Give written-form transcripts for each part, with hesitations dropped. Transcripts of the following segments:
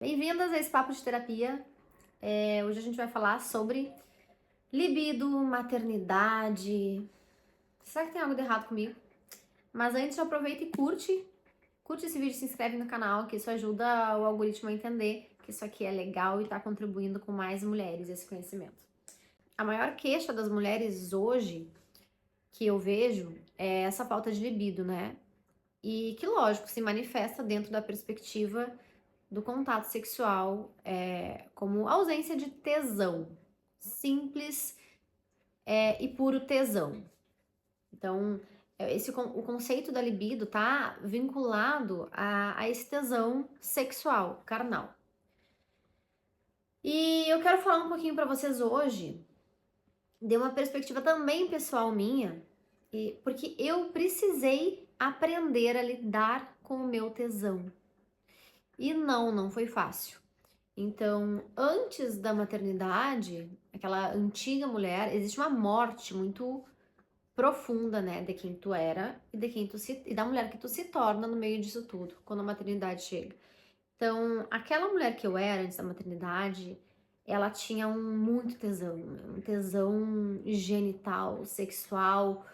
Bem-vindas a esse papo de terapia. Hoje a gente vai falar sobre libido, maternidade. Será que tem algo de errado comigo? Mas antes, aproveita e curte esse vídeo, se inscreve no canal, que isso ajuda o algoritmo a entender que isso aqui é legal e tá contribuindo com mais mulheres esse conhecimento. A maior queixa das mulheres hoje que eu vejo é essa falta de libido, né? E que, lógico, se manifesta dentro da perspectiva do contato sexual como ausência de tesão, simples e puro tesão. Então, o conceito da libido tá vinculado a esse tesão sexual, carnal. E eu quero falar um pouquinho para vocês hoje de uma perspectiva também pessoal minha, porque eu precisei aprender a lidar com o meu tesão. E não foi fácil. Então, antes da maternidade, aquela antiga mulher, existe uma morte muito profunda, né, de quem tu era e de e da mulher que tu se torna no meio disso tudo, quando a maternidade chega. Então, aquela mulher que eu era antes da maternidade, ela tinha muito tesão, um tesão genital, sexual,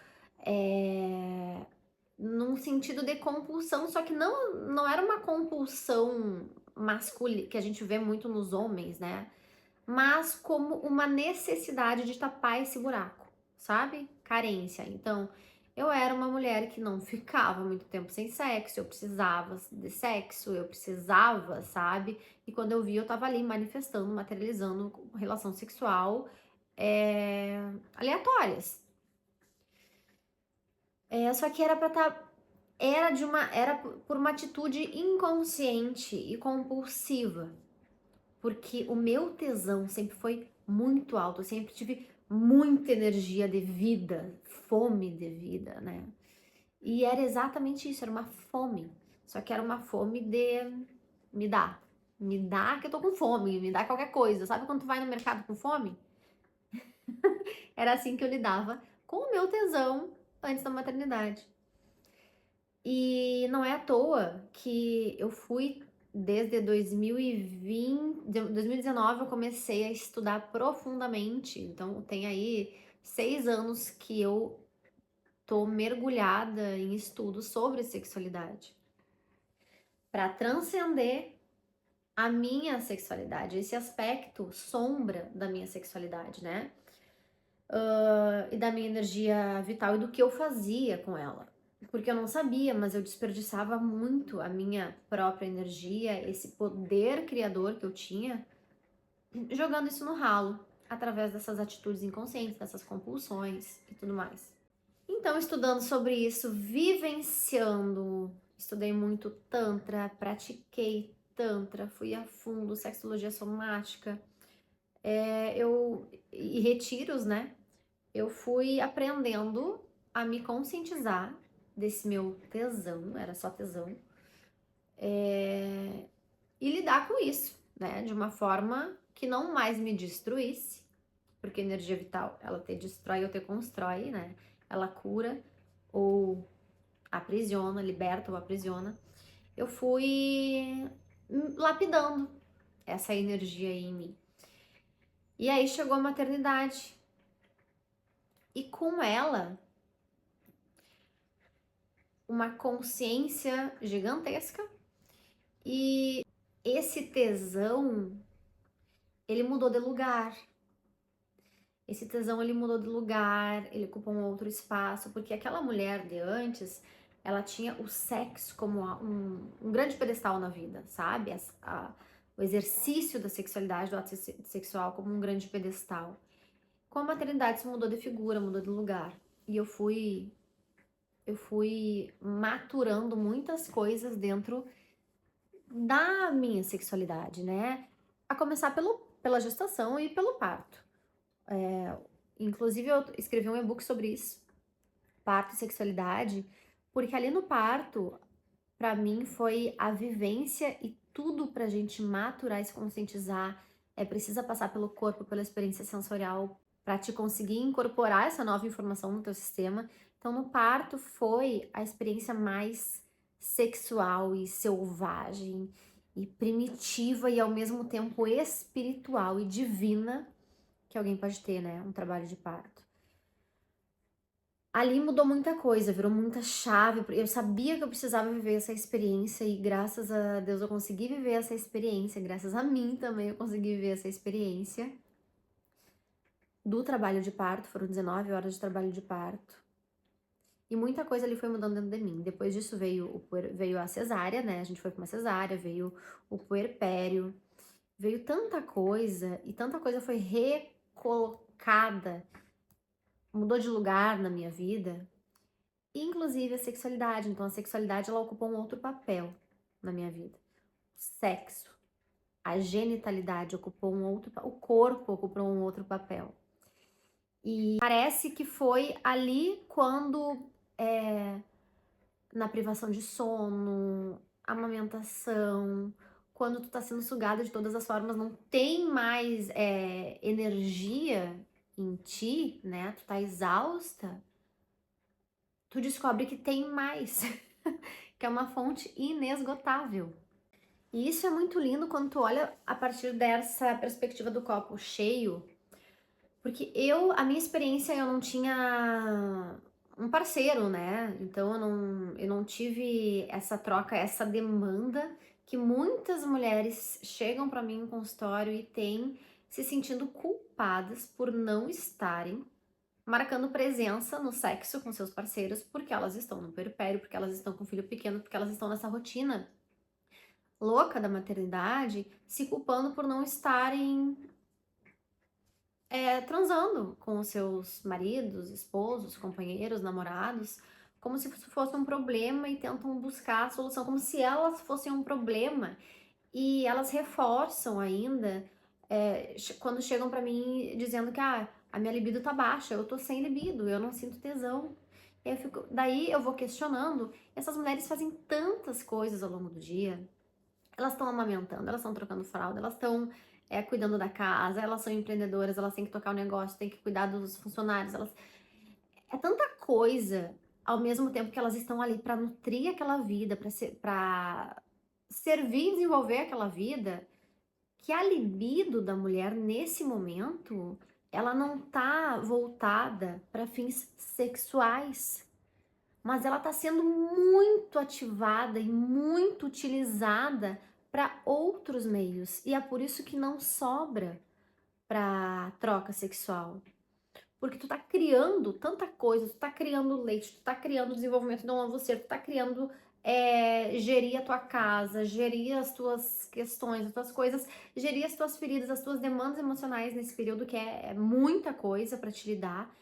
num sentido de compulsão, só que não era uma compulsão masculina, que a gente vê muito nos homens, né? Mas como uma necessidade de tapar esse buraco, sabe? Carência. Então, eu era uma mulher que não ficava muito tempo sem sexo, eu precisava de sexo, eu precisava, sabe? E quando eu vi, eu tava ali manifestando, materializando relação sexual aleatórias. Só que era pra estar era por uma atitude inconsciente e compulsiva, porque o meu tesão sempre foi muito alto, eu sempre tive muita energia de vida, fome de vida, né? E era exatamente isso, era uma fome, só que era uma fome de me dá, me dá que eu tô com fome, me dá qualquer coisa. Sabe quando tu vai no mercado com fome? Era assim que eu lidava com o meu tesão antes da maternidade. E não é à toa que eu fui desde 2019 eu comecei a estudar profundamente. Então tem aí 6 anos que eu tô mergulhada em estudos sobre sexualidade para transcender a minha sexualidade, esse aspecto sombra da minha sexualidade, né? E da minha energia vital e do que eu fazia com ela. Porque eu não sabia, mas eu desperdiçava muito a minha própria energia, esse poder criador que eu tinha, jogando isso no ralo, através dessas atitudes inconscientes, dessas compulsões e tudo mais. Então, estudando sobre isso, vivenciando, estudei muito Tantra, pratiquei Tantra, fui a fundo, sexologia somática, e retiros, né? Eu fui aprendendo a me conscientizar desse meu tesão, era só tesão, e lidar com isso, né? De uma forma que não mais me destruísse, porque energia vital, ela te destrói ou te constrói, né? Ela cura ou aprisiona, liberta ou aprisiona. Eu fui lapidando essa energia aí em mim. E aí chegou a maternidade. E com ela, uma consciência gigantesca. E esse tesão, ele mudou de lugar. Esse tesão, ele mudou de lugar, ele ocupou um outro espaço, porque aquela mulher de antes, ela tinha o sexo como um grande pedestal na vida, sabe? O exercício da sexualidade, do ato sexual como um grande pedestal. Com a maternidade, isso mudou de figura, mudou de lugar. E eu fui maturando muitas coisas dentro da minha sexualidade, né? A começar pela gestação e pelo parto. Inclusive, eu escrevi um e-book sobre isso, parto e sexualidade, porque ali no parto, pra mim, foi a vivência e tudo pra gente maturar e se conscientizar. Precisa passar pelo corpo, pela experiência sensorial, pra te conseguir incorporar essa nova informação no teu sistema. Então, no parto foi a experiência mais sexual e selvagem e primitiva e ao mesmo tempo espiritual e divina que alguém pode ter, né? Um trabalho de parto. Ali mudou muita coisa, virou muita chave. Eu sabia que eu precisava viver essa experiência e graças a Deus eu consegui viver essa experiência, graças a mim também eu consegui viver essa experiência do trabalho de parto. Foram 19 horas de trabalho de parto. E muita coisa ali foi mudando dentro de mim. Depois disso veio a cesárea, né? A gente foi com uma cesárea, veio o puerpério, veio tanta coisa e tanta coisa foi recolocada, mudou de lugar na minha vida, inclusive a sexualidade. Então a sexualidade ela ocupou um outro papel na minha vida. O sexo, a genitalidade ocupou um outro, o corpo ocupou um outro papel. E parece que foi ali quando na privação de sono, amamentação, quando tu tá sendo sugada de todas as formas, não tem mais energia em ti, né? Tu tá exausta, tu descobre que tem mais, que é uma fonte inesgotável. E isso é muito lindo quando tu olha a partir dessa perspectiva do copo cheio, porque a minha experiência, eu não tinha um parceiro, né? Então eu não tive essa troca, essa demanda que muitas mulheres chegam para mim em consultório e têm se sentindo culpadas por não estarem marcando presença no sexo com seus parceiros, porque elas estão no puerpério, porque elas estão com filho pequeno, porque elas estão nessa rotina louca da maternidade, se culpando por não estarem transando com os seus maridos, esposos, companheiros, namorados, como se isso fosse um problema e tentam buscar a solução, como se elas fossem um problema. E elas reforçam ainda quando chegam pra mim dizendo que a minha libido tá baixa, eu tô sem libido, eu não sinto tesão. E aí daí eu vou questionando. Essas mulheres fazem tantas coisas ao longo do dia. Elas estão amamentando, elas estão trocando fralda, elas estão cuidando da casa, elas são empreendedoras, elas têm que tocar o negócio, têm que cuidar dos funcionários, é tanta coisa ao mesmo tempo que elas estão ali para nutrir aquela vida, para servir e desenvolver aquela vida, que a libido da mulher nesse momento, ela não tá voltada para fins sexuais, mas ela está sendo muito ativada e muito utilizada para outros meios. E é por isso que não sobra para troca sexual. Porque tu tá criando tanta coisa, tu tá criando leite, tu tá criando o desenvolvimento de um novo ser, tu tá criando gerir a tua casa, gerir as tuas questões, as tuas coisas, gerir as tuas feridas, as tuas demandas emocionais nesse período, que é muita coisa para te lidar.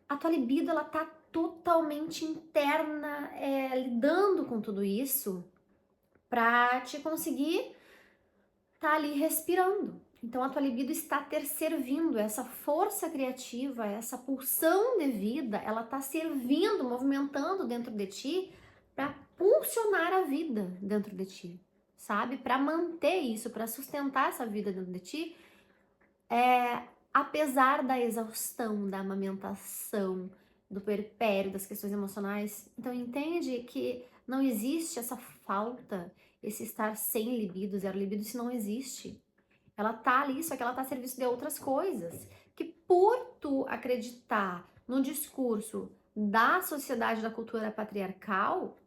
A tua libido, ela tá totalmente interna, lidando com tudo isso pra te conseguir tá ali respirando. Então a tua libido está ter servindo, essa força criativa, essa pulsão de vida, ela tá servindo, movimentando dentro de ti para pulsionar a vida dentro de ti, sabe? Para manter isso, para sustentar essa vida dentro de ti, apesar da exaustão, da amamentação, do puerpério, das questões emocionais. Então entende que não existe essa falta, esse estar sem libido, zero libido, isso não existe. Ela tá ali, só que ela tá a serviço de outras coisas. Que por tu acreditar no discurso da sociedade, da cultura patriarcal,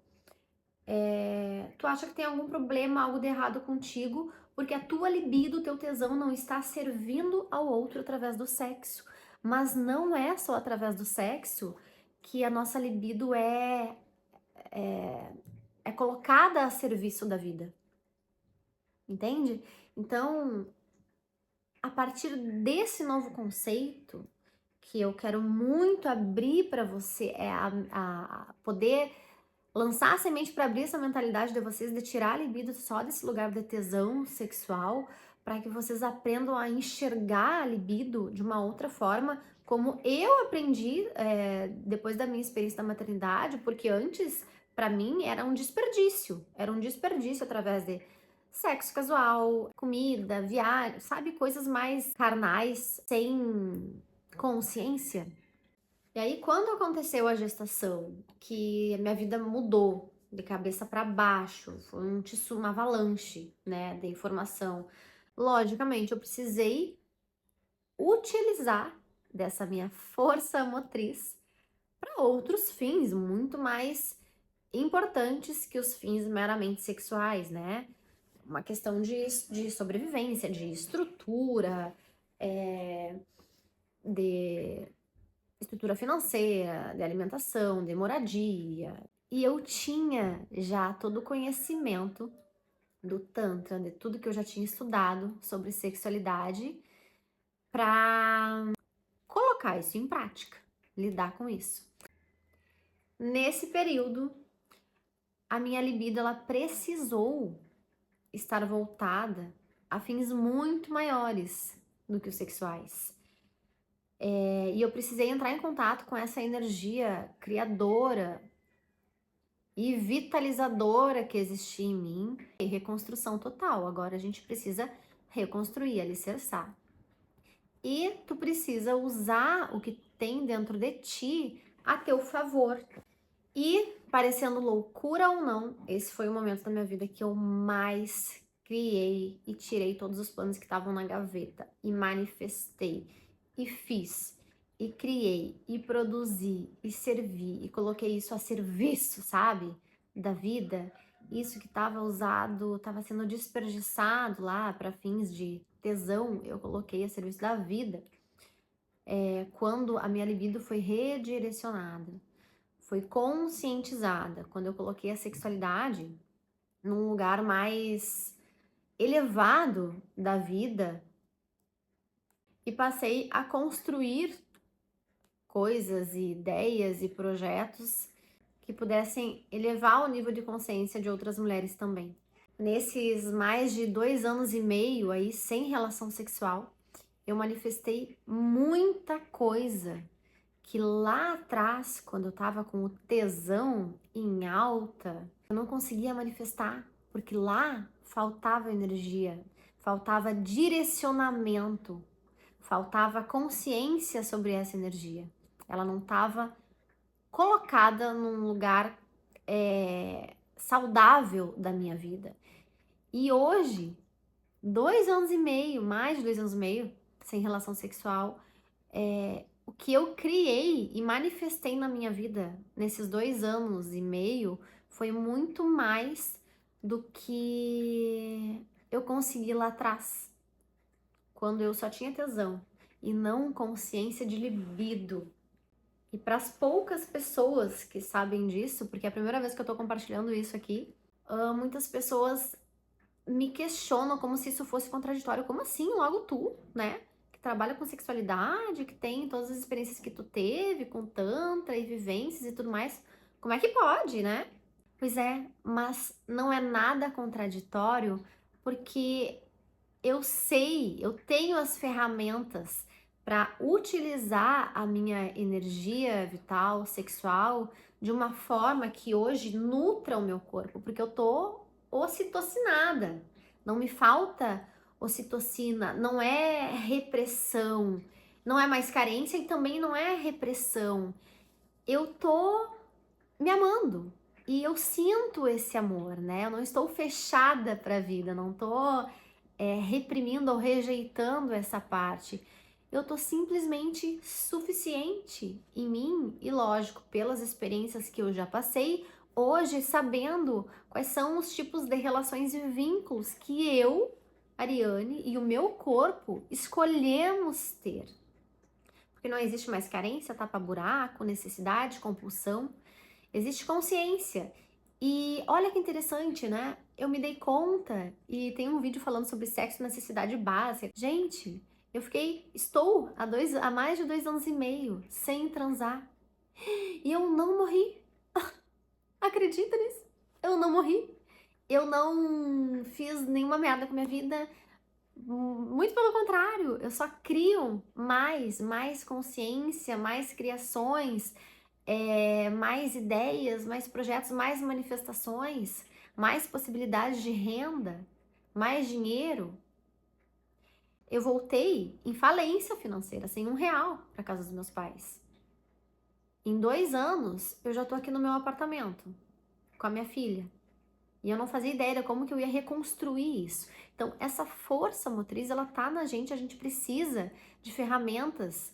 tu acha que tem algum problema, algo de errado contigo, porque a tua libido, o teu tesão não está servindo ao outro através do sexo. Mas não é só através do sexo que a nossa libido é colocada a serviço da vida. Entende? Então, a partir desse novo conceito, que eu quero muito abrir para você, a poder lançar a semente para abrir essa mentalidade de vocês, de tirar a libido só desse lugar de tesão sexual, para que vocês aprendam a enxergar a libido de uma outra forma, como eu aprendi depois da minha experiência da maternidade, porque antes, para mim, era um desperdício através de sexo casual, comida, viagem, sabe? Coisas mais carnais, sem consciência. E aí, quando aconteceu a gestação, que a minha vida mudou, de cabeça para baixo, foi um tsunami, uma avalanche, né, de informação. Logicamente, eu precisei utilizar dessa minha força motriz para outros fins muito mais importantes que os fins meramente sexuais, né? Uma questão de sobrevivência, de estrutura, de estrutura financeira, de alimentação, de moradia. E eu tinha já todo o conhecimento do Tantra, de tudo que eu já tinha estudado sobre sexualidade, para colocar isso em prática, lidar com isso. Nesse período, a minha libido ela precisou estar voltada a fins muito maiores do que os sexuais. E eu precisei entrar em contato com essa energia criadora e vitalizadora que existia em mim. E reconstrução total. Agora a gente precisa reconstruir, alicerçar. E tu precisa usar o que tem dentro de ti a teu favor. E, parecendo loucura ou não, esse foi o momento da minha vida que eu mais criei e tirei todos os planos que estavam na gaveta e manifestei e fiz e criei e produzi e servi e coloquei isso a serviço, sabe, da vida. Isso que estava usado, estava sendo desperdiçado lá para fins de tesão, eu coloquei a serviço da vida. Quando a minha libido foi redirecionada, foi conscientizada, quando eu coloquei a sexualidade num lugar mais elevado da vida e passei a construir coisas e ideias e projetos que pudessem elevar o nível de consciência de outras mulheres também. Nesses mais de 2 anos e meio aí sem relação sexual, eu manifestei muita coisa que lá atrás, quando eu tava com o tesão em alta, eu não conseguia manifestar, porque lá faltava energia, faltava direcionamento, faltava consciência sobre essa energia. Ela não estava colocada num lugar saudável da minha vida. E hoje, 2 anos e meio, mais de 2 anos e meio, sem relação sexual, o que eu criei e manifestei na minha vida nesses 2 anos e meio foi muito mais do que eu consegui lá atrás, quando eu só tinha tesão e não consciência de libido. E para as poucas pessoas que sabem disso, porque é a primeira vez que eu tô compartilhando isso aqui, muitas pessoas me questionam como se isso fosse contraditório. Como assim? Logo tu, né? Que trabalha com sexualidade, que tem todas as experiências que tu teve com tantra e vivências e tudo mais. Como é que pode, né? Pois é, mas não é nada contraditório, porque eu sei, eu tenho as ferramentas para utilizar a minha energia vital, sexual, de uma forma que hoje nutra o meu corpo, porque eu tô ocitocinada. Não me falta ocitocina, não é repressão, não é mais carência e também não é repressão. Eu tô me amando e eu sinto esse amor, né? Eu não estou fechada para a vida, não tô reprimindo ou rejeitando essa parte. Eu tô simplesmente suficiente em mim e, lógico, pelas experiências que eu já passei, hoje sabendo quais são os tipos de relações e vínculos que eu, Ariane, e o meu corpo escolhemos ter. Porque não existe mais carência, tapa-buraco, necessidade, compulsão. Existe consciência. E olha que interessante, né? Eu me dei conta, e tem um vídeo falando sobre sexo e necessidade básica. Gente, estou há mais de 2 anos e meio sem transar. E eu não morri. Acredita nisso? Eu não morri. Eu não fiz nenhuma merda com a minha vida. Muito pelo contrário, eu só crio mais consciência, mais criações, mais ideias, mais projetos, mais manifestações, mais possibilidades de renda, mais dinheiro. Eu voltei em falência financeira, sem R$1 para casa dos meus pais. Em 2 anos, eu já tô aqui no meu apartamento, com a minha filha. E eu não fazia ideia de como que eu ia reconstruir isso. Então, essa força motriz, ela tá na gente, a gente precisa de ferramentas,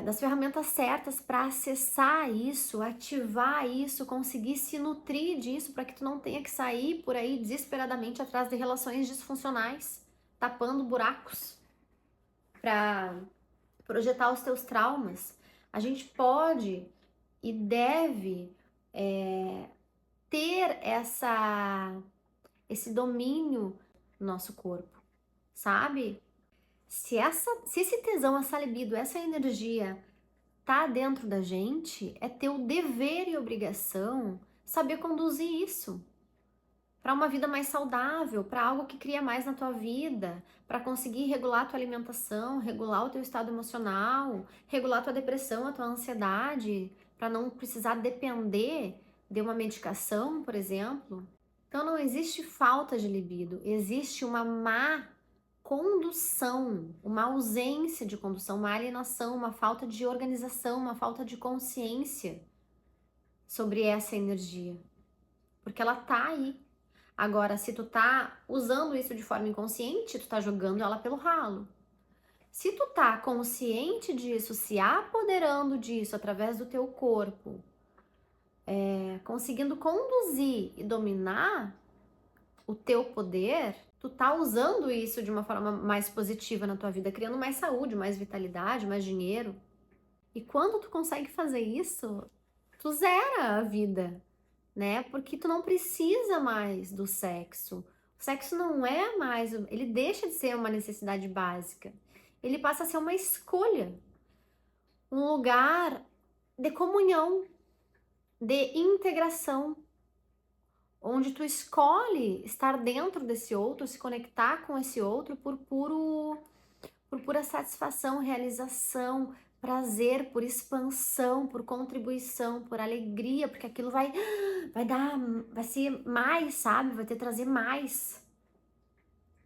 das ferramentas certas para acessar isso, ativar isso, conseguir se nutrir disso, para que tu não tenha que sair por aí desesperadamente atrás de relações disfuncionais, tapando buracos para projetar os teus traumas. A gente pode e deve ter esse domínio no nosso corpo, sabe? Se esse tesão, essa libido, essa energia tá dentro da gente, é teu dever e obrigação saber conduzir isso para uma vida mais saudável, para algo que cria mais na tua vida, para conseguir regular a tua alimentação, regular o teu estado emocional, regular a tua depressão, a tua ansiedade, para não precisar depender de uma medicação, por exemplo. Então não existe falta de libido, existe uma má condução, uma ausência de condução, uma alienação, uma falta de organização, uma falta de consciência sobre essa energia, porque ela tá aí. Agora, se tu tá usando isso de forma inconsciente, tu tá jogando ela pelo ralo. Se tu tá consciente disso, se apoderando disso através do teu corpo, conseguindo conduzir e dominar o teu poder, tu tá usando isso de uma forma mais positiva na tua vida, criando mais saúde, mais vitalidade, mais dinheiro. E quando tu consegue fazer isso, tu zera a vida, né? Porque tu não precisa mais do sexo. O sexo não é mais, ele deixa de ser uma necessidade básica. Ele passa a ser uma escolha, um lugar de comunhão, de integração, onde tu escolhe estar dentro desse outro, se conectar com esse outro por pura satisfação, realização, prazer, por expansão, por contribuição, por alegria, porque aquilo vai ser mais, sabe? Vai te trazer mais.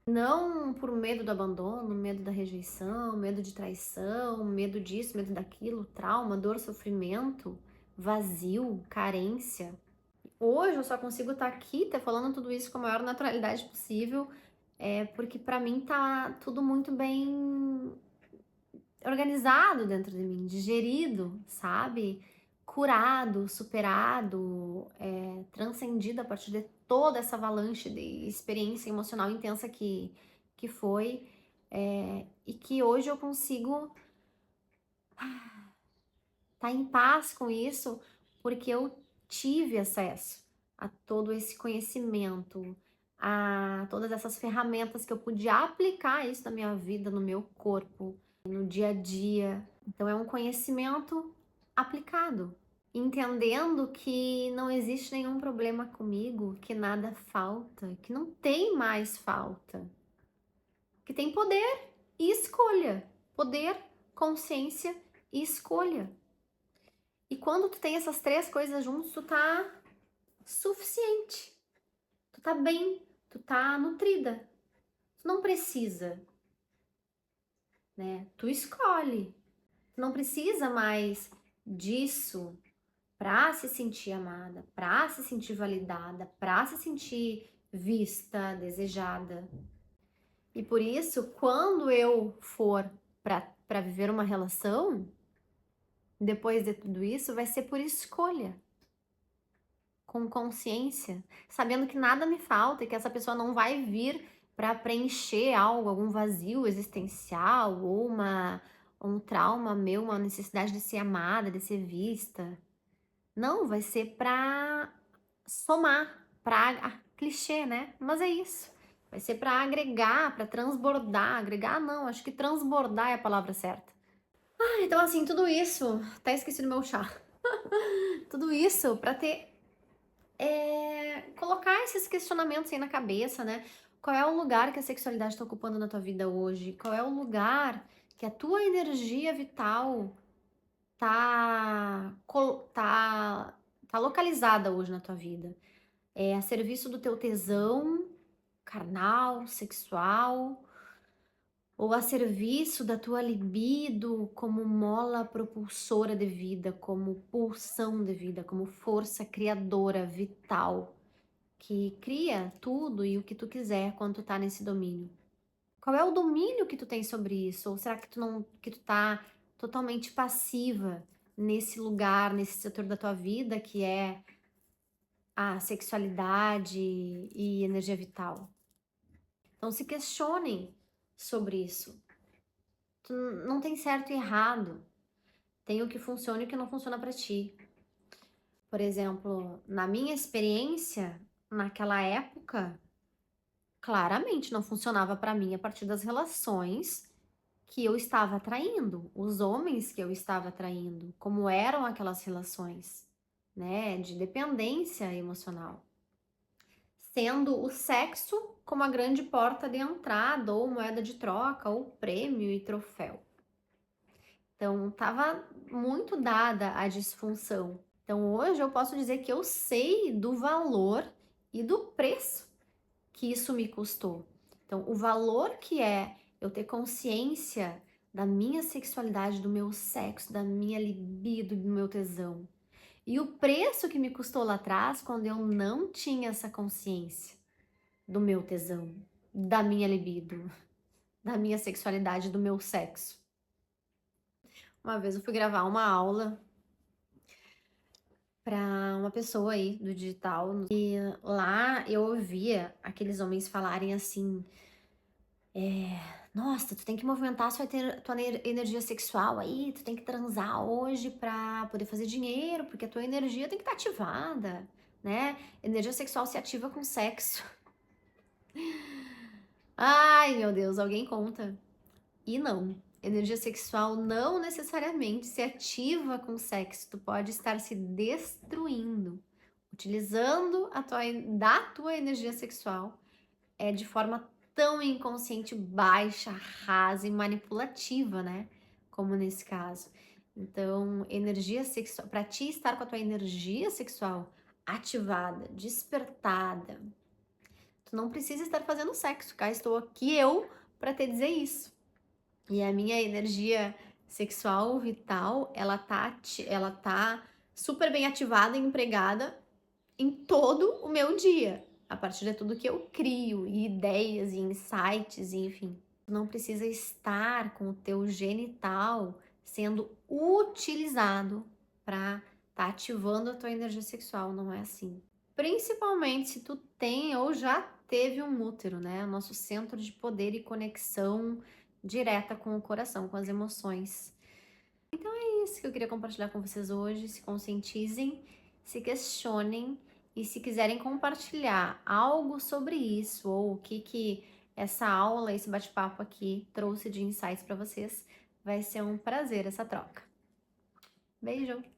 Não por medo do abandono, medo da rejeição, medo de traição, medo disso, medo daquilo, trauma, dor, sofrimento, vazio, carência. Hoje eu só consigo estar aqui, falando tudo isso com a maior naturalidade possível, porque pra mim tá tudo muito bem organizado dentro de mim, digerido, sabe? Curado, superado, transcendido a partir de toda essa avalanche de experiência emocional intensa que foi, e que hoje eu consigo estar em paz com isso, porque eu tive acesso a todo esse conhecimento, a todas essas ferramentas que eu podia aplicar isso na minha vida, no meu corpo, no dia a dia. Então é um conhecimento aplicado, entendendo que não existe nenhum problema comigo, que nada falta, que não tem mais falta, que tem poder e escolha, poder, consciência e escolha. E quando tu tem essas três coisas juntos, tu tá suficiente, tu tá bem, tu tá nutrida, tu não precisa, né? Tu escolhe. Não precisa mais disso para se sentir amada, para se sentir validada, para se sentir vista, desejada. E por isso, quando eu for para viver uma relação, depois de tudo isso, vai ser por escolha, com consciência, sabendo que nada me falta e que essa pessoa não vai vir para preencher algo, algum vazio existencial ou um trauma meu, uma necessidade de ser amada, de ser vista. Não, vai ser para somar, para clichê, né? Mas é isso. Vai ser para agregar, para transbordar. Agregar não, acho que transbordar é a palavra certa. Então assim, tudo isso, até esqueci do meu chá. Tudo isso para ter colocar esses questionamentos aí na cabeça, né? Qual é o lugar que a sexualidade está ocupando na tua vida hoje? Qual é o lugar que a tua energia vital tá localizada hoje na tua vida? É a serviço do teu tesão carnal, sexual, ou a serviço da tua libido como mola propulsora de vida, como pulsão de vida, como força criadora, vital, que cria tudo e o que tu quiser quando tu tá nesse domínio. Qual é o domínio que tu tem sobre isso? Ou será que tu tá totalmente passiva nesse lugar, nesse setor da tua vida que é a sexualidade e energia vital? Então se questionem sobre isso. Não tem certo e errado. Tem o que funciona e o que não funciona para ti. Por exemplo, na minha experiência, naquela época, claramente não funcionava para mim a partir das relações que eu estava atraindo, os homens que eu estava atraindo, como eram aquelas relações, né, de dependência emocional, sendo o sexo como a grande porta de entrada, ou moeda de troca, ou prêmio e troféu. Então, estava muito dada a disfunção. Então, hoje eu posso dizer que eu sei do valor e do preço que isso me custou. Então, o valor que é eu ter consciência da minha sexualidade, do meu sexo, da minha libido, do meu tesão. E o preço que me custou lá atrás, quando eu não tinha essa consciência do meu tesão, da minha libido, da minha sexualidade, do meu sexo. Uma vez eu fui gravar uma aula para uma pessoa aí do digital e lá eu ouvia aqueles homens falarem assim: nossa, tu tem que movimentar tua energia sexual aí, tu tem que transar hoje pra poder fazer dinheiro, porque a tua energia tem que estar ativada, né? Energia sexual se ativa com sexo. Ai, meu Deus, alguém conta. E não, energia sexual não necessariamente se ativa com sexo, tu pode estar se destruindo, utilizando da tua energia sexual de forma tão inconsciente, baixa, rasa e manipulativa, né? Como nesse caso. Então, energia sexual, para ti estar com a tua energia sexual ativada, despertada, tu não precisa estar fazendo sexo, cá estou aqui eu para te dizer isso. E a minha energia sexual vital, ela tá super bem ativada e empregada em todo o meu dia, a partir de tudo que eu crio, e ideias, e insights, e enfim. Não precisa estar com o teu genital sendo utilizado para tá ativando a tua energia sexual, não é assim. Principalmente se tu tem ou já teve um útero, né? O nosso centro de poder e conexão direta com o coração, com as emoções. É isso que eu queria compartilhar com vocês hoje. Se conscientizem, se questionem e se quiserem compartilhar algo sobre isso ou o que essa aula, esse bate-papo aqui trouxe de insights para vocês, vai ser um prazer essa troca. Beijo!